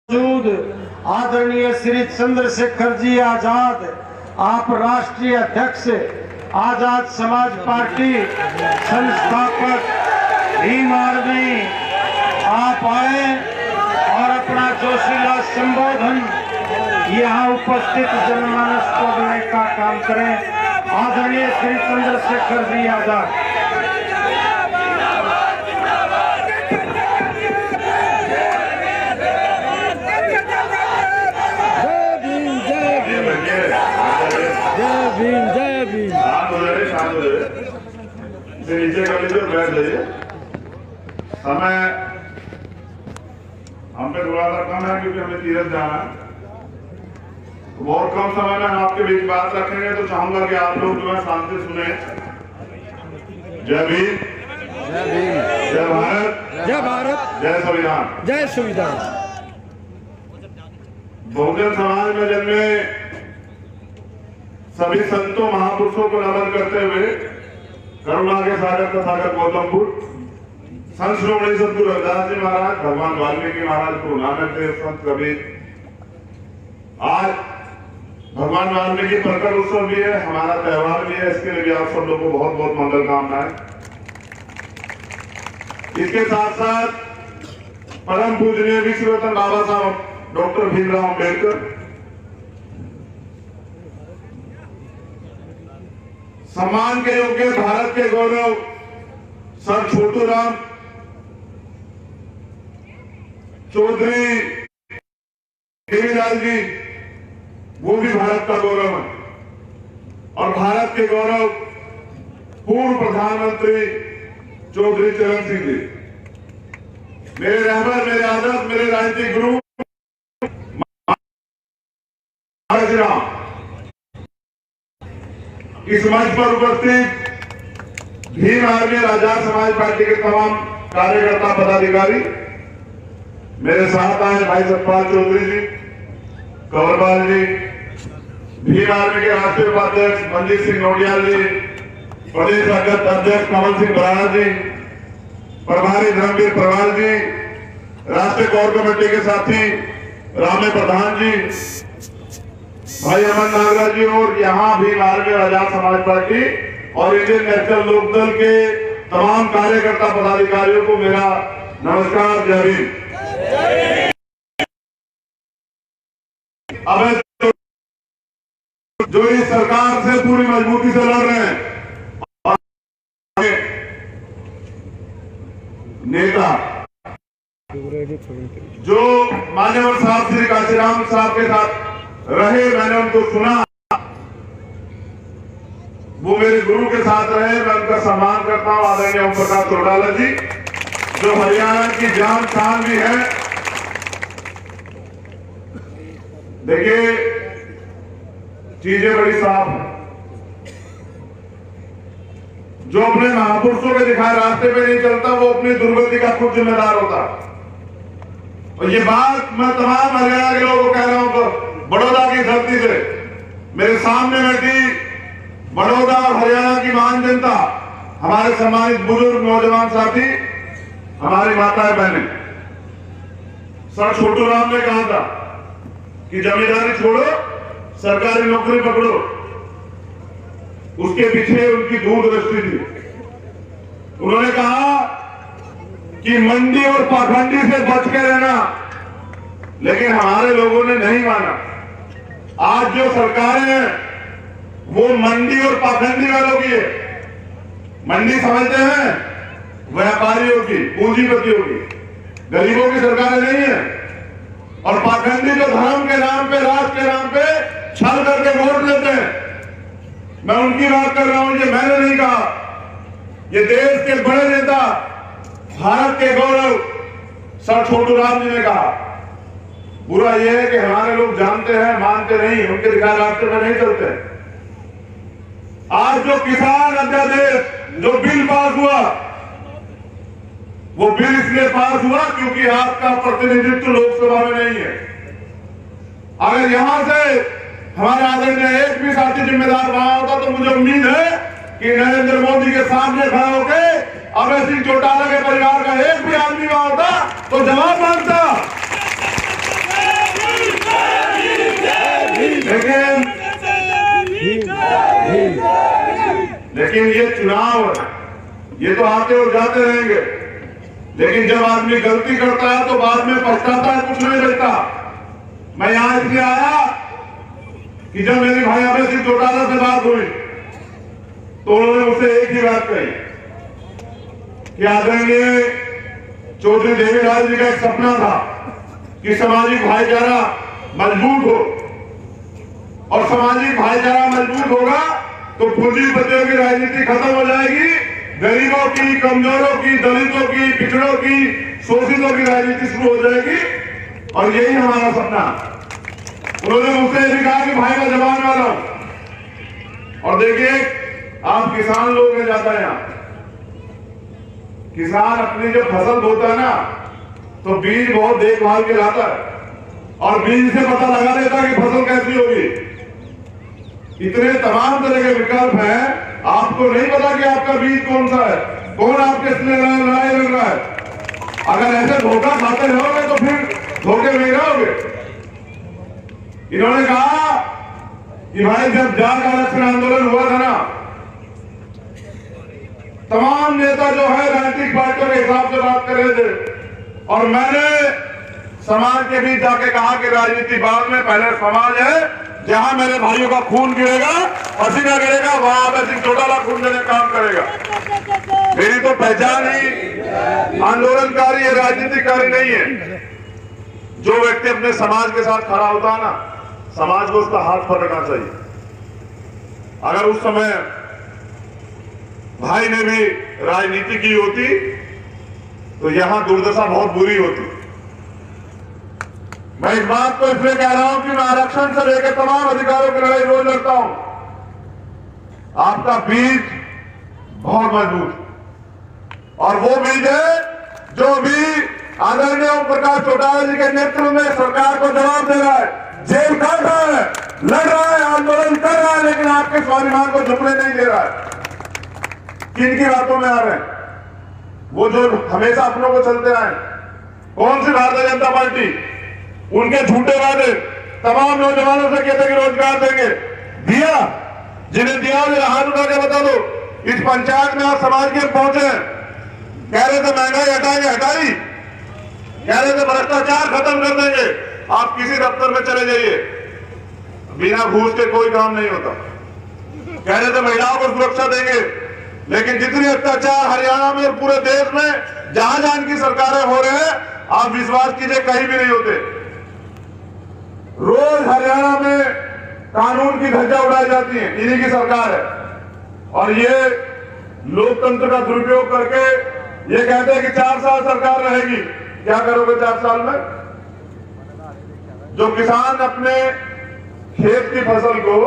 मौजूद आदरणीय श्री चंद्रशेखर जी आजाद, आप राष्ट्रीय अध्यक्ष आजाद समाज पार्टी संस्थापक भीम आर्मी, आप आए और अपना जोशीला संबोधन यहाँ उपस्थित जनमानस को देने का काम करें। आदरणीय श्री चंद्रशेखर जी आजाद। नीचे कर लीजिए, बैठ जाइए। समय हम पे थोड़ा सा कम है क्योंकि हमें तीरथ जाना है। बहुत कम समय में हम आपके बीच बात रखेंगे, तो चाहूंगा कि आप लोग जो है शांति सुने। जय भीम, जय भीम, जय भारत, जय भारत, जय संविधान, जय संविधान। बहुजन समाज में जन्मे सभी संतों महापुरुषों को नमन करते हुए करुणा के सागर तथागत गौतम बुद्ध, संत श्रोमणी सद्गुरु रविदास जी महाराज, भगवान वाल्मीकि महाराज, गुरु नानक देव, संत कबीर। आज भगवान वाल्मीकि प्रकट उत्सव भी है, हमारा त्योहार भी है। इसके लिए भी आप सब लोगों को बहुत बहुत मंगल कामनाएं। इसके साथ साथ परम पूजनीय विश्व रत्न बाबा साहब डॉक्टर भीमराव अम्बेडकर, सम्मान के योग्य भारत के गौरव सर छोटूराम चौधरी देवीलाल जी, वो भी भारत का गौरव है। और भारत के गौरव पूर्व प्रधानमंत्री चौधरी चरण सिंह जी, मेरे रहबर, मेरे आदर्श, मेरे राजनीतिक गुरु महाराज। इस मंच पर उपस्थित भीम आर्मी आजाद समाज पार्टी के तमाम कार्यकर्ता पदाधिकारी, मेरे साथ आए भाई सतपाल चौधरी जी, कंवरपाल जी, भीम आर्मी के राष्ट्रीय उपाध्यक्ष मनजीत सिंह नोडियाल जी, प्रदेश अध्यक्ष कमल सिंह बराड़ जी, प्रभारी धर्मवीर प्रवाल जी, राष्ट्रीय कोर कमेटी के साथी रामे प्रधान जी, भाई अमन नागराज जी, और यहाँ भी आर्मी आजाद समाज पार्टी और इंडियन नेशनल लोकदल के तमाम कार्यकर्ता पदाधिकारियों को मेरा नमस्कार, जय भीम। अब जो इस सरकार से पूरी मजबूती से लड़ रहे हैं और नेता जो मान्यवर साहब श्री काशीराम साहब के साथ रहे, मैंने उनको सुना, वो मेरे गुरु के साथ रहे, मैं उनका सम्मान करता हूं। आदरणीय ओम प्रकाश चौटाला जी, जो हरियाणा की जान शान भी है। देखिए, चीजें बड़ी साफ है। जो अपने महापुरुषों के दिखाए रास्ते पे नहीं चलता, वो अपनी दुर्गति का खुद जिम्मेदार होता। और ये बात मैं तमाम हरियाणा के लोगों को कह रहा हूं, बड़ौदा की धरती से, मेरे सामने बैठी बड़ौदा और हरियाणा की महान जनता, हमारे सम्मानित बुजुर्ग नौजवान साथी, हमारी माताएं बहनें। सर छोटूराम ने कहा था कि जमींदारी छोड़ो, सरकारी नौकरी पकड़ो। उसके पीछे उनकी दूरदृष्टि थी। उन्होंने कहा कि मंडी और पाखंडी से बच के रहना, लेकिन हमारे लोगों ने नहीं माना। आज जो सरकारें हैं वो मंडी और पाखंडी वालों की है। मंडी समझते हैं व्यापारियों की, पूंजीपतियों की, गरीबों की सरकारें नहीं है। और पाखंडी जो धर्म के नाम पे, राष्ट्र के नाम पे छल करके वोट लेते हैं, मैं उनकी बात कर रहा हूं। ये मैंने नहीं कहा, ये देश के बड़े नेता, भारत के गौरव सर छोटूराम जी ने कहा। बुरा यह है कि हमारे लोग जानते हैं, मानते नहीं, उनके दिखाए रास्ते में नहीं चलते। आज जो किसान अध्यादेश, जो बिल पास हुआ, वो बिल इसलिए पास हुआ क्योंकि आपका प्रतिनिधित्व लोकसभा में नहीं है। अगर यहां से हमारे आदरणीय एक भी साथी जिम्मेदार वहां होता, तो मुझे उम्मीद है कि नरेंद्र मोदी के सामने खड़ा होकर अभय सिंह चौटाला के परिवार का एक भी आदमी वहां होता तो जवाब मांगता। लेकिन ये चुनाव, ये तो आते और जाते रहेंगे, लेकिन जब आदमी गलती करता है तो बाद में पछताता है, कुछ नहीं बचता। मैं यहां इसलिए आया कि जब मेरी भाई अभय सिंह चौटाला से बात हुई तो उन्होंने मुझसे एक ही बात कही कि आदरणीय चौधरी देवीलाल जी का एक सपना था कि सामाजिक भाईचारा मजबूत हो, और सामाजिक भाईचारा मजबूत होगा तो पूंजीपतियों की राजनीति खत्म हो जाएगी, गरीबों की, कमजोरों की, दलितों की, पिछड़ों की, शोषितों की राजनीति शुरू हो जाएगी, और यही हमारा सपना। उन्होंने मुझसे भी कहा कि भाई का जवान वाला हूं। और देखिए, आप किसान लोग हैं ज्यादा यहाँ, किसान अपनी जब फसल बोता है ना तो बीज बहुत देखभाल के लाता है और बीज से पता लगा देता है कि फसल कैसी होगी। इतने तमाम तरह के विकल्प हैं, आपको नहीं पता कि आपका बीज कौन सा है, कौन आपके लड़ाई लड़ रहा है। अगर ऐसे धोखा खाते रहोगे तो फिर धोखे में रहोगे। इन्होंने कहा कि भाई जब जाट आरक्षण आंदोलन हुआ था ना, तमाम नेता जो है राजनीतिक पार्टियों के हिसाब से बात कर रहे थे, और मैंने समाज के बीच जाके कहा कि राजनीति बाद में, पहले समाज है। जहां मेरे भाइयों का खून गिरेगा, पसीना गिरेगा, वहां अभय सिंह चौटाला खून देने काम करेगा। मेरी तो पहचान ही आंदोलनकारी है, राजनीतिकारी नहीं है। जो व्यक्ति अपने समाज के साथ खड़ा होता है ना, समाज को उसका हाथ पकड़ना चाहिए। अगर उस समय भाई ने भी राजनीति की होती तो यहां दुर्दशा बहुत बुरी होती। मैं इस बात को इसलिए कह रहा हूं कि मैं आरक्षण से लेकर तमाम अधिकारों की लड़ाई रोज लड़ता हूं। आपका बीज बहुत मजबूत, और वो बीज है जो भी आदरणीय ओम प्रकाश चौटाला जी के नेतृत्व में सरकार को जवाब दे रहा है, जेल काट रहा है, लड़ रहा है, आंदोलन कर रहा है, लेकिन आपके स्वाभिमान को झुकने नहीं दे रहा है। किन की बातों में आ रहे हैं? वो जो हमेशा अपनों को चलते आए। कौन सी भारतीय जनता पार्टी? उनके झूठे वादे, तमाम नौजवानों से कहते कि रोजगार देंगे, दिया? जिन्हें दिया उन्हें हाथ उठा के बता दो। इस पंचायत में आज समाज के पहुंचे, कह रहे थे महंगाई हटाएंगे, हटाई। कह रहे थे भ्रष्टाचार खत्म कर देंगे। आप किसी दफ्तर में चले जाइए, बिना घूस के कोई काम नहीं होता। कह रहे थे महिलाओं को सुरक्षा देंगे, लेकिन जितने अत्याचार हरियाणा में और पूरे देश में जहां जहां की सरकारें हो रहे हैं, आप विश्वास कीजिए कहीं भी नहीं होते। रोज हरियाणा में कानून की धज्जा उड़ाई जाती है, इन्हीं की सरकार है। और ये लोकतंत्र का दुरुपयोग करके ये कहते हैं कि 4 साल सरकार रहेगी। क्या करोगे 4 साल में? जो किसान अपने खेत की फसल को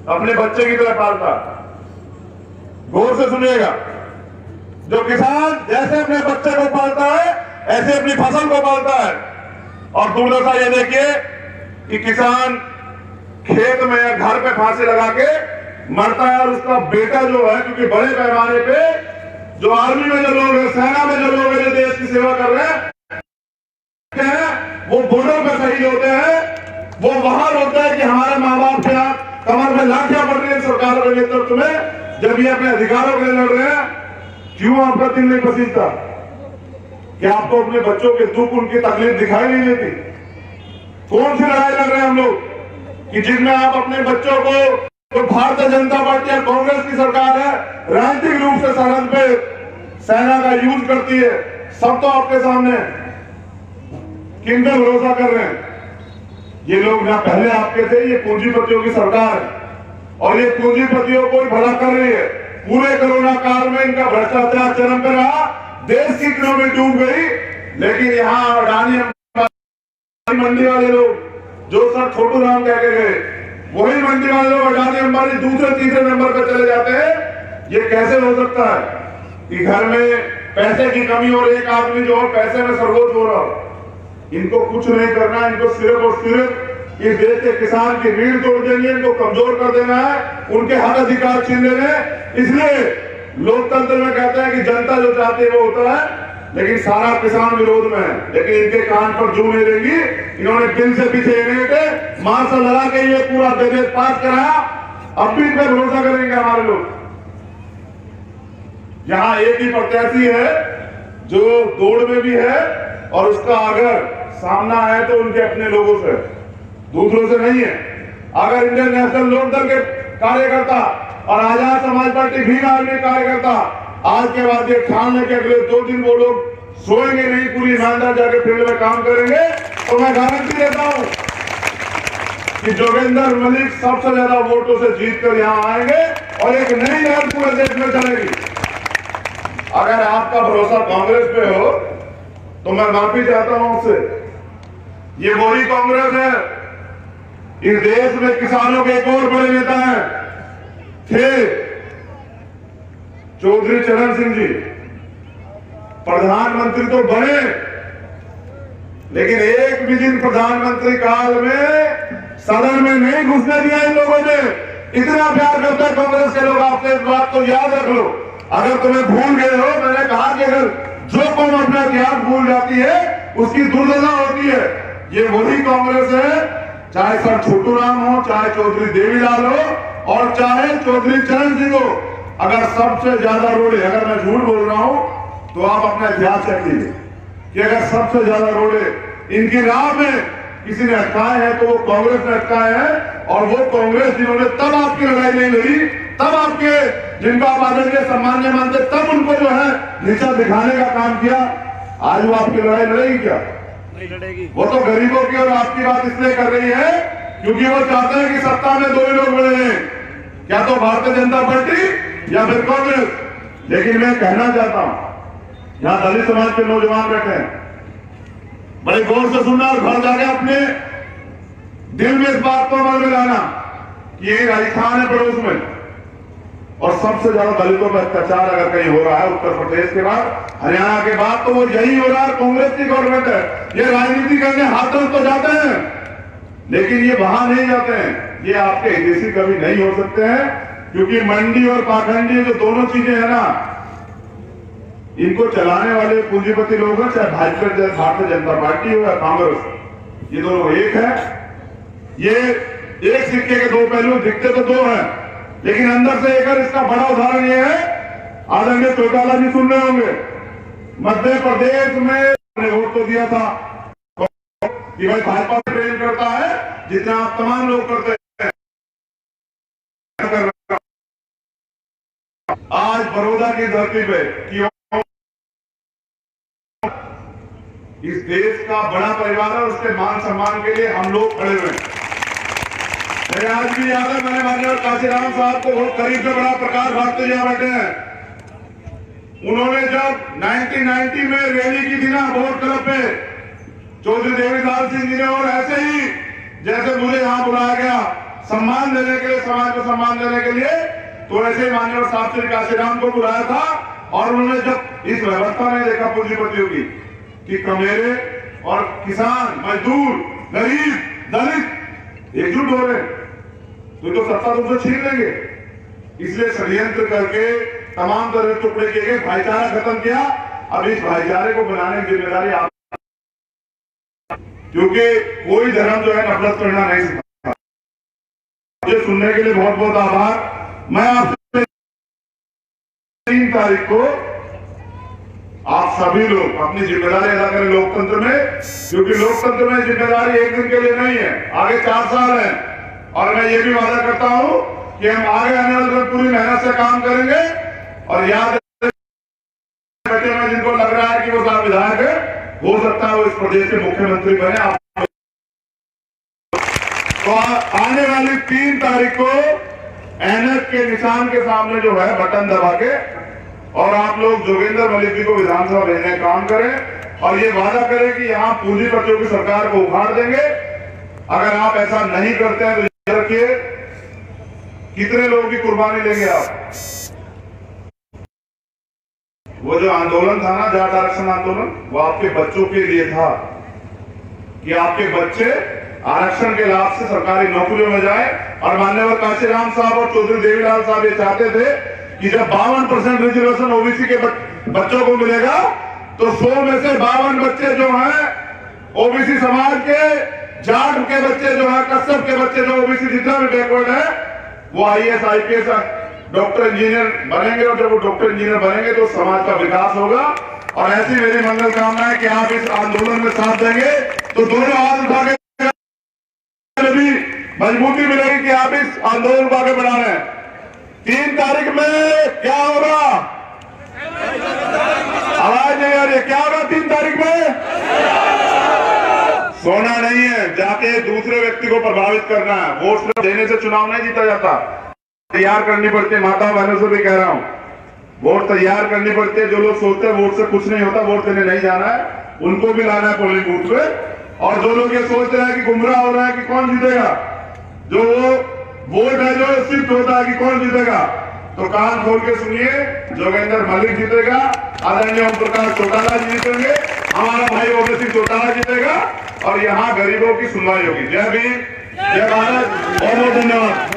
अपने बच्चे की तरह पालता, गौर से सुनिएगा, जो किसान जैसे अपने बच्चे को पालता है ऐसे अपनी फसल को पालता है। और दुर्दशा ये देखिए कि किसान खेत में या घर पे फांसी लगा के मरता है, और उसका बेटा जो है, क्योंकि बड़े पैमाने पे जो आर्मी में जो लोग हैं, सेना में जो लोग हैं, जो देश की सेवा कर रहे हैं, वो बॉर्डर पे शहीद होते हैं। वो वहां होता है कि हमारे माँ बाप के यहाँ कमर में लाठियां पड़ रही है सरकारों के नेतृत्व में, जब ये अपने अधिकारों के लिए लड़ रहे हैं। क्यों आपका दिल नहीं पसीजता? क्या आपको अपने बच्चों के दुख, उनकी तकलीफ दिखाई नहीं देती? कौन सी लड़ाई लड़ रहे हैं हम लोग कि जिसमें आप अपने बच्चों को, तो भारतीय जनता पार्टी या कांग्रेस की सरकार है, राजनीतिक रूप से सरहद पे सेना का यूज करती है। सब तो आपके सामने है। किन पे भरोसा कर रहे हैं? ये लोग ना पहले आपके थे, ये पूंजीपतियों की सरकार है, और ये पूंजीपतियों को ही भला कर रही है। पूरे कोरोना काल में इनका भ्रष्टाचार चरम पे रहा, देश की इकोनॉमी डूब गई। लेकिन यहाँ अडानी मंडी वाले लोग जो सर छोटू राम कह के गए, वही मंडी वाले लोग अडानी अंबानी दूसरे तीसरे नंबर पर चले जाते हैं। ये कैसे हो सकता है कि घर में पैसे की कमी और एक आदमी जो है पैसे में सर्वोच्च हो रहा हो? इनको कुछ नहीं करना, इनको सिर्फ और सिर्फ इस देश के किसान की रीढ़ तोड़ देनी है, इनको कमजोर कर देना है, उनके हक अधिकार छीन लेने। इसलिए लोकतंत्र में कहते हैं कि जनता जो चाहती है वो होता है, लेकिन सारा किसान विरोध में है। लेकिन इनके कान पर जू नहीं देंगी। इन्होंने बिल से पीछे नहीं थे, मार्शल लगा के ये पूरा बजट पास कराया। अब भी इन पर भरोसा करेंगे हमारे लोग। यहां एक ही प्रत्याशी है जो दौड़ में भी है और उसका अगर सामना है तो उनके अपने लोगों से, दूसरों से नहीं है। अगर इंडियन नेशनल लोकदल के कार्यकर्ता और आजाद समाज पार्टी भीम आर्मी कार्यकर्ता आज के बाद ये ठान लेके अगले 2 दिन वो लोग सोएंगे नहीं, पूरी ईमानदार जाके फील्ड में काम करेंगे, तो मैं गारंटी देता हूं कि जोगेंद्र मलिक सबसे ज्यादा वोटों से जीतकर यहां आएंगे और एक नई लहर पूरे देश में चलेगी। अगर आपका भरोसा कांग्रेस पे हो तो मैं माफी चाहता हूं उससे। ये वही कांग्रेस है, इस देश में किसानों के एक और बड़े नेता हैं थे चौधरी चरण सिंह जी, प्रधानमंत्री तो बने, लेकिन एक भी दिन प्रधानमंत्री काल में सदन में नहीं घुसने दिया इन लोगों ने। इतना प्यार करता है कांग्रेस के लोग आपसे, इस बात को याद रख लो। अगर तुम्हें भूल गए हो, मैंने कहा कि अगर जो कौम अपना इतिहास भूल जाती है उसकी दुर्दशा होती है। ये वही कांग्रेस है, चाहे सर छोटू राम हो, चाहे चौधरी देवीलाल हो और चाहे चौधरी चरण सिंह हो। अगर सबसे ज्यादा रोड़े, अगर मैं झूठ बोल रहा हूं तो आप अपना इतिहास चेक लीजिए कि अगर सबसे ज्यादा रोड़े इनकी राह में किसी ने अटकाए हैं तो वो कांग्रेस ने अटकाए हैं। और वो कांग्रेस जिन्होंने तब आपकी लड़ाई नहीं लड़ी, तब आपके जिनको आप आदरणीय सम्मान्य मानते, तब उनको जो है नीचा दिखाने का काम किया। आज वो आपकी लड़ाई लड़ेगी क्या? नहीं लड़ेगी। वो तो गरीबों की और आपकी बात इसलिए कर रही है क्योंकि वो चाहते हैं कि सत्ता में 2 ही लोग बड़े हैं, क्या तो भारतीय जनता पार्टी या फिर कांग्रेस। लेकिन मैं कहना चाहता हूं, यहां दलित समाज के नौजवान बैठे हैं, बड़े गौर से सुनना और घर जाके अपने दिल में इस बात को अमल में लाना कि ये राजस्थान है पड़ोस में, और सबसे ज्यादा दलितों पर अत्याचार अगर कहीं हो रहा है उत्तर प्रदेश के बाद, हरियाणा के बाद, तो वो यही हो रहा है। कांग्रेस की गवर्नमेंट है। ये राजनीति करने हाथों तो जाते हैं, लेकिन ये वहां नहीं जाते हैं। ये आपके हितैषी कभी नहीं हो सकते हैं, क्योंकि मंडी और पाखंडी जो दोनों चीजें है ना, इनको चलाने वाले पूंजीपति लोग हैं, चाहे भारतीय जनता पार्टी हो या कांग्रेस, ये दोनों एक है। ये एक सिक्के के 2 पहलू, दिखते तो 2 हैं लेकिन अंदर से एक है। इसका बड़ा उदाहरण ये है, आदरणीय चौटाला जी सुन रहे होंगे, मध्य प्रदेश में वोट तो दिया था कि भाई भाजपा प्रेम करता है जितना आप तमाम लोग करते हैं। आज बड़ौदा की धरती पे कि इस देश का बड़ा परिवार है, उसके मान सम्मान के लिए हम लोग खड़े हुए हैं। मेरे आज भी याद है, मैंने माननीय काशीराम साहब को बहुत करीब से बड़ा प्रकाश भारती यहां बैठे हैं। उन्होंने जब 1990 में रैली की थी ना बोर्ड क्लब पे, चौधरी देवीलाल सिंह जी ने, और ऐसे ही जैसे मुझे यहां बुलाया गया सम्मान देने के लिए, समाज को सम्मान देने के लिए, तो ऐसे ही माननीय साहब श्री काशीराम को बुलाया था। और उन्होंने जब इस व्यवस्था में देखा पूंजीपतियों की कि कमेरे और किसान, मजदूर, गरीब, दलित एकजुट हो रहे, तो सत्ता तुमसे छीन लेंगे। इसलिए षड्यंत्र करके तमाम तरह टुकड़े किए गए, भाईचारा खत्म किया। अब इस भाईचारे को बनाने की जिम्मेदारी आप, क्योंकि कोई धर्म जो है नफरत करना नहीं सिखाता। मुझे सुनने के लिए बहुत बहुत आभार। मैं आपसे 3 तारीख को आप सभी लोग अपनी जिम्मेदारी अदा करें लोकतंत्र में, क्योंकि लोकतंत्र में जिम्मेदारी एक दिन के लिए नहीं है, आगे 4 साल है। और मैं ये भी वादा करता हूं कि हम आगे आने वाले दिन पूरी मेहनत से काम करेंगे। और याद बैठे में जिनको लग रहा है कि वो साहब विधायक है, हो सकता है वो इस प्रदेश के मुख्यमंत्री बने। आप तो आने वाली 3 तारीख को एनएच के निशान के सामने जो है बटन दबा के, और आप लोग जोगेंद्र मलिक जी को विधानसभा भेजने का काम करें और ये वादा करें कि यहाँ पूंजीपतियों की सरकार को उखाड़ देंगे। अगर आप ऐसा नहीं करते हैं तो याद रखिए कितने लोगों की कुर्बानी लेंगे आप। वो जो आंदोलन था ना, जाट आरक्षण आंदोलन, वो आपके बच्चों के लिए था कि आपके बच्चे आरक्षण के लाभ से सरकारी नौकरियों में जाए। और माननीय काशीराम साहब और चौधरी देवीलाल साहब ये चाहते थे कि जब 52% रिजर्वेशन ओबीसी के बच्चों को मिलेगा तो 100 में से 52 बच्चे जो हैं ओबीसी समाज के, जाट के बच्चे जो है, कश्यप के बच्चे जो ओबीसी जितना भी बैकवर्ड है, वो IAS IPS डॉक्टर इंजीनियर बनेंगे। और जब वो डॉक्टर इंजीनियर बनेंगे तो समाज का विकास होगा। और ऐसी मेरी मंगल कामना है कि आप इस आंदोलन में साथ देंगे तो दोनों हाथ उठा के भी मजबूती मिलेगी कि आप इस आंदोलन को आगे बढ़ा रहे हैं। 3 तारीख में क्या होगा? आवाज नहीं आ रही है। क्या होगा 3 तारीख में? सोना नहीं है, जाके दूसरे व्यक्ति को प्रभावित करना है। वोट सिर्फ देने से चुनाव नहीं जीता जाता, तैयार करनी पड़ती है। माता बहनों से भी कह रहा हूं, वोट तैयार करनी पड़ती है। जो लोग सोचते हैं वोट से कुछ नहीं होता, वोट देने नहीं जाना है, उनको भी लाना है पोलिंग बूथ पे। और जो लोग ये सोच रहे हैं कि गुमराह हो रहा है कि कौन जीतेगा, जो वो वोट है जो सिर्फ होता है कि कौन जीतेगा, तो कान खोल के सुनिए, जोगेंद्र मलिक जीतेगा, आदरणीय ओम प्रकाश चौटाला जी जीतेंगे, हमारा भाई ओबीसी चौटाला जीतेगा और यहाँ गरीबों की सुनवाई होगी। जय भीम, जय भारत, बहुत बहुत धन्यवाद।